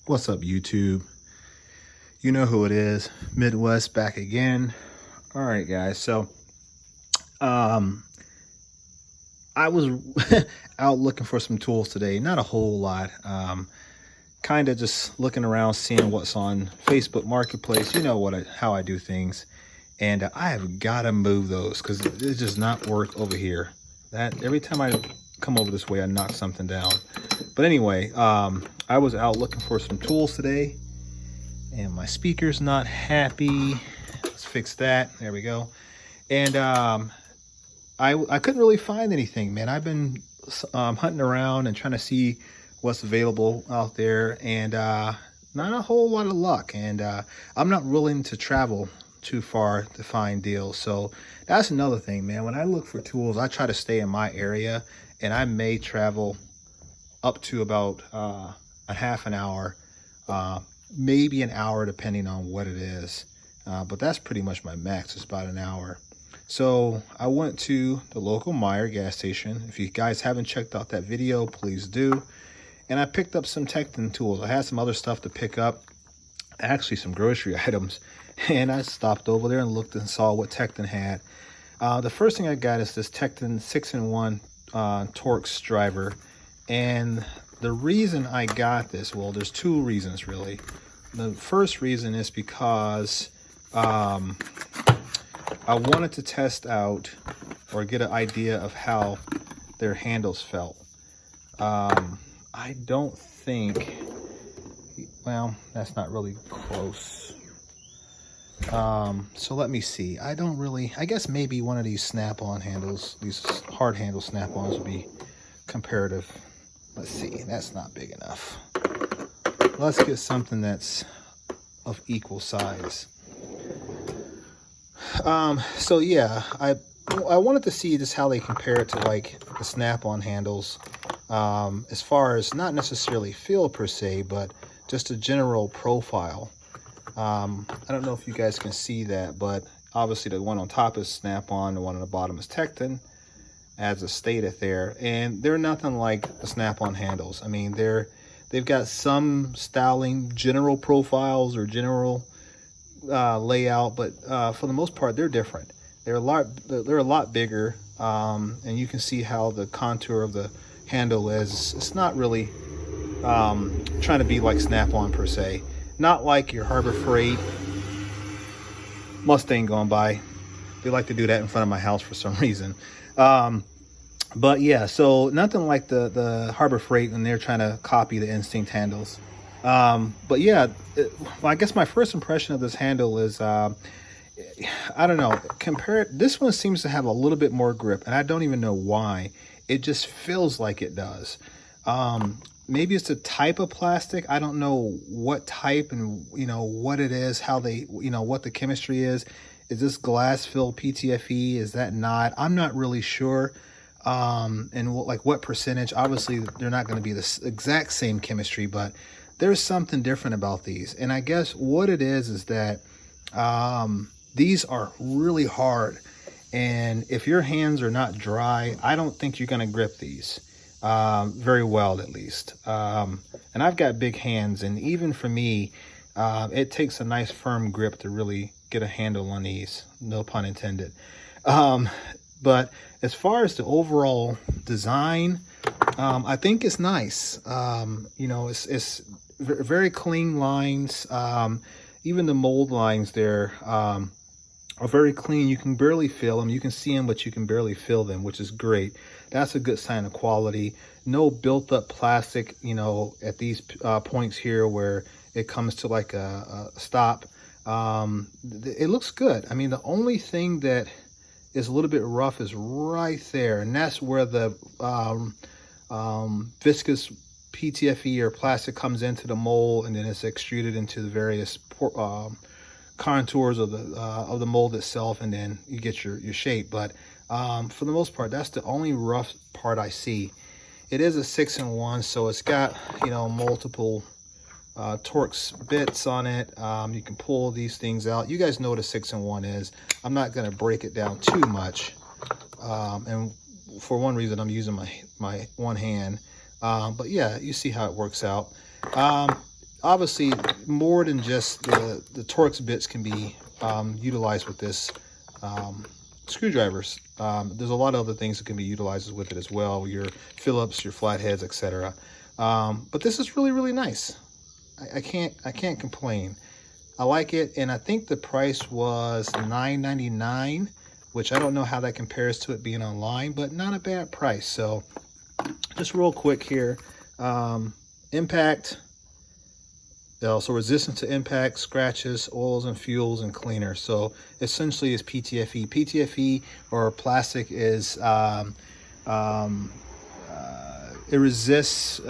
What's up, YouTube? You know who it is. Midwest back again. All right, guys. So, I was out looking for some tools today. Not a whole lot. Kind of just looking around, seeing what's on Facebook Marketplace. You know how I do things, and I have got to move those because it does not work over here. That every time I come over this way, I knock something down. But anyway, I was out looking for some tools today, and my speaker's not happy. Let's fix that. There we go. And I couldn't really find anything, man. I've been hunting around and trying to see what's available out there, and not a whole lot of luck. And I'm not willing to travel too far to find deals. So that's another thing, man. When I look for tools, I try to stay in my area, and I may travel up to about a half an hour, maybe an hour, depending on what it is. But that's pretty much my max, is about an hour. So I went to the local Meijer gas station. If you guys haven't checked out that video, please do. And I picked up some Tekton tools. I had some other stuff to pick up, actually some grocery items. And I stopped over there and looked and saw what Tekton had. The first thing I got is this Tekton 6-in-1 Torx driver. And the reason I got this, well, there's two reasons really. The first reason is because I wanted to test out or get an idea of how their handles felt. I don't think, well, that's not really close. So let me see. I guess maybe one of these snap-on handles, these hard handle snap-ons, would be comparative. Let's see, that's not big enough. Let's get something that's of equal size. So yeah, I wanted to see just how they compare it to like the snap-on handles, as far as not necessarily feel per se, but just a general profile. I don't know if you guys can see that, but obviously the one on top is snap-on, the one on the bottom is Tekton, as it's stated there, and they're nothing like the snap-on handles. I mean, they've got some styling, general profiles or general layout, but for the most part they're different. They're a lot bigger, and you can see how the contour of the handle is. It's not really trying to be like snap-on per se, not like your Harbor Freight Mustang going by. They like to do that in front of my house for some reason. But yeah, so nothing like the Harbor Freight when they're trying to copy the Instinct handles. But yeah, I guess my first impression of this handle is, I don't know, this one seems to have a little bit more grip, and I don't even know why. It just feels like it does. Maybe it's a type of plastic. I don't know what type and, what it is, how they, what the chemistry is. Is this glass filled PTFE? Is that not? I'm not really sure. And like what percentage. Obviously, they're not going to be the exact same chemistry, but there's something different about these. And I guess what it is that these are really hard. And if your hands are not dry, I don't think you're going to grip these very well, at least. And I've got big hands, and even for me, it takes a nice firm grip to really get a handle on these, no pun intended. But as far as the overall design, I think it's nice. It's very clean lines. Even the mold lines there are very clean. You can barely feel them. You can see them, but you can barely feel them, which is great. That's a good sign of quality. No built up plastic, at these points here where it comes to like a stop. It looks good. I mean, the only thing that is a little bit rough is right there, and that's where the viscous PTFE or plastic comes into the mold, and then it's extruded into the various contours of the mold itself, and then you get your shape. But for the most part, that's the only rough part I see. It is a 6-in-1, so it's got multiple Torx bits on it. You can pull these things out. You guys know what a 6-in-1 is. I'm not going to break it down too much, and for one reason I'm using my one hand, but yeah, you see how it works out. obviously more than just the Torx bits can be utilized with this screwdrivers. There's a lot of other things that can be utilized with it as well, your Phillips, your flatheads, etc. But this is really, really nice. I can't complain. I like it, and I think the price was $9.99, which I don't know how that compares to it being online, but not a bad price. So just real quick here, impact, so resistant to impact, scratches, oils and fuels, and cleaner. So essentially is PTFE. PTFE, or plastic, is it resists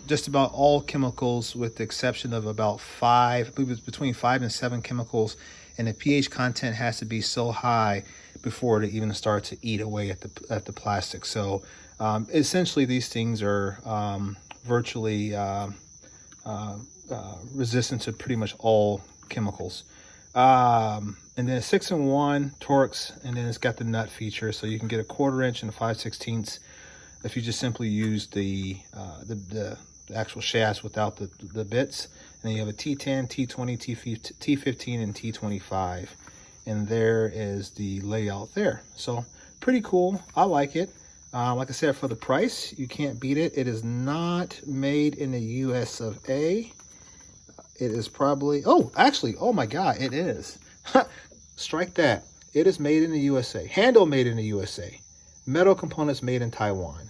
just about all chemicals with the exception of about 5, I believe it's between 5 and 7 chemicals, and the pH content has to be so high before it even start to eat away at the plastic. So essentially these things are virtually resistant to pretty much all chemicals. And then 6-in-1 Torx, and then it's got the nut feature, so you can get a 1/4 inch and a 5/16 if you just simply use the actual shafts without the bits. And then you have a T10, T20, T15, and T25. And there is the layout there. So pretty cool. I like it. Like I said, for the price, you can't beat it. It is not made in the US of A. It is probably, oh, actually, oh my God, it is. Strike that. It is made in the USA. Handle made in the USA. Metal components made in Taiwan.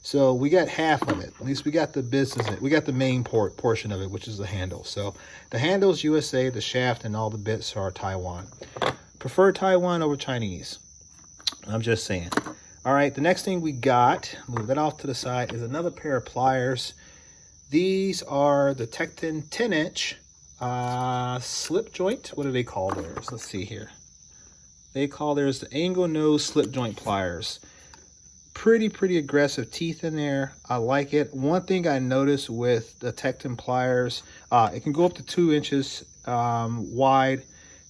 So we got half of it. At least we got the business. We got the main portion of it, which is the handle. So the handle's USA, the shaft and all the bits are Taiwan. Prefer Taiwan over Chinese. I'm just saying. All right, the next thing we got, move that off to the side, is another pair of pliers. These are the Tekton 10-inch slip joint. What do they call theirs? Let's see here. They call theirs the angle nose slip joint pliers. Pretty aggressive teeth in there. I like it. One thing I noticed with the Tekton pliers, it can go up to 2 inches wide.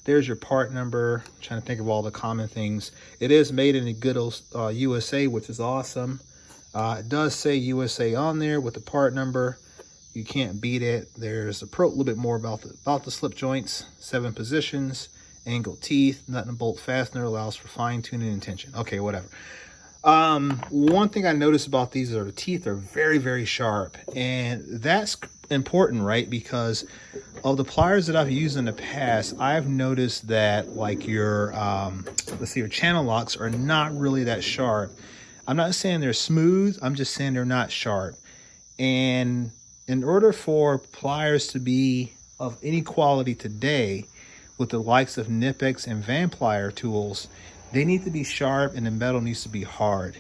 There's your part number. I'm trying to think of all the common things. It is made in the good old USA, which is awesome. It does say USA on there with the part number. You can't beat it. There's a little bit more about the slip joints. 7 positions, angled teeth, nut and bolt fastener, allows for fine tuning and tension. Okay, whatever. One thing I noticed about these are the teeth are very sharp, and that's important, right? Because of the pliers that I've used in the past, I've noticed that like your let's see, your channel locks are not really that sharp. I'm not saying they're smooth, I'm just saying they're not sharp. And in order for pliers to be of any quality today with the likes of Knipex and Van Plier tools, they need to be sharp and the metal needs to be hard.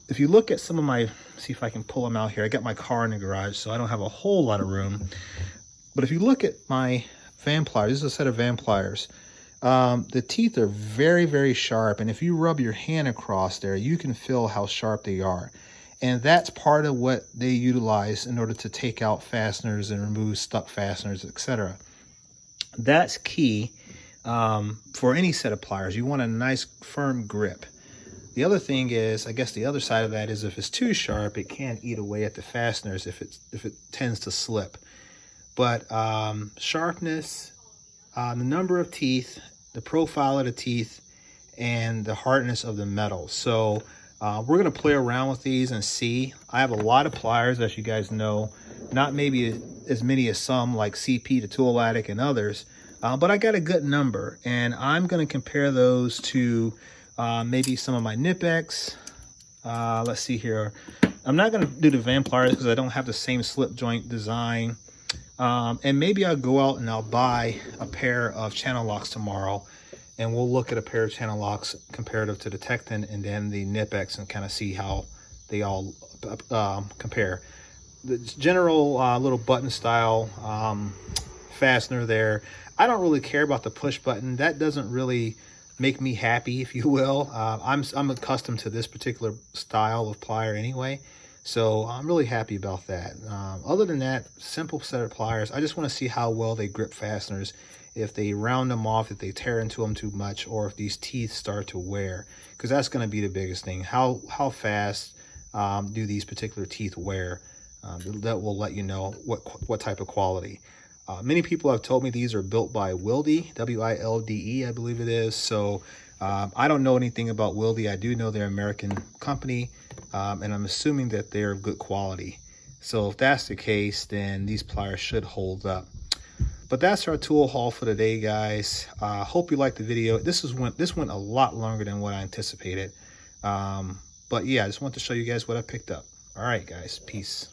If you look at some of my, see if I can pull them out here. I got my car in the garage, so I don't have a whole lot of room. But if you look at my Van Pliers, this is a set of Van Pliers. The teeth are very sharp, and if you rub your hand across there, you can feel how sharp they are. And that's part of what they utilize in order to take out fasteners and remove stuck fasteners, etc. That's key. For any set of pliers, you want a nice firm grip. The other thing is, I guess the other side of that is if it's too sharp, it can eat away at the fasteners if it tends to slip. But sharpness, the number of teeth, the profile of the teeth, and the hardness of the metal. So we're gonna play around with these and see. I have a lot of pliers, as you guys know, not maybe as many as some like CP to Tool Attic and others. But I got a good number, and I'm going to compare those to maybe some of my Knipex. Let's see here. I'm not going to do the Van Pliers because I don't have the same slip joint design. And maybe I'll go out and I'll buy a pair of channel locks tomorrow, and we'll look at a pair of channel locks comparative to the Tekton and then the Knipex and kind of see how they all compare. The general little button style fastener there. I don't really care about the push button. That doesn't really make me happy, if you will. I'm accustomed to this particular style of plier anyway, so I'm really happy about that. Other than that, simple set of pliers. I just want to see how well they grip fasteners, if they round them off, if they tear into them too much, or if these teeth start to wear, because that's going to be the biggest thing. How fast do these particular teeth wear? That will let you know what type of quality. Many people have told me these are built by Wilde, W-I-L-D-E, I believe it is. So I don't know anything about Wilde. I do know they're an American company, and I'm assuming that they're of good quality. So if that's the case, then these pliers should hold up. But that's our tool haul for today, guys. Hope you liked the video. This went a lot longer than what I anticipated. But yeah, I just want to show you guys what I picked up. All right, guys, peace.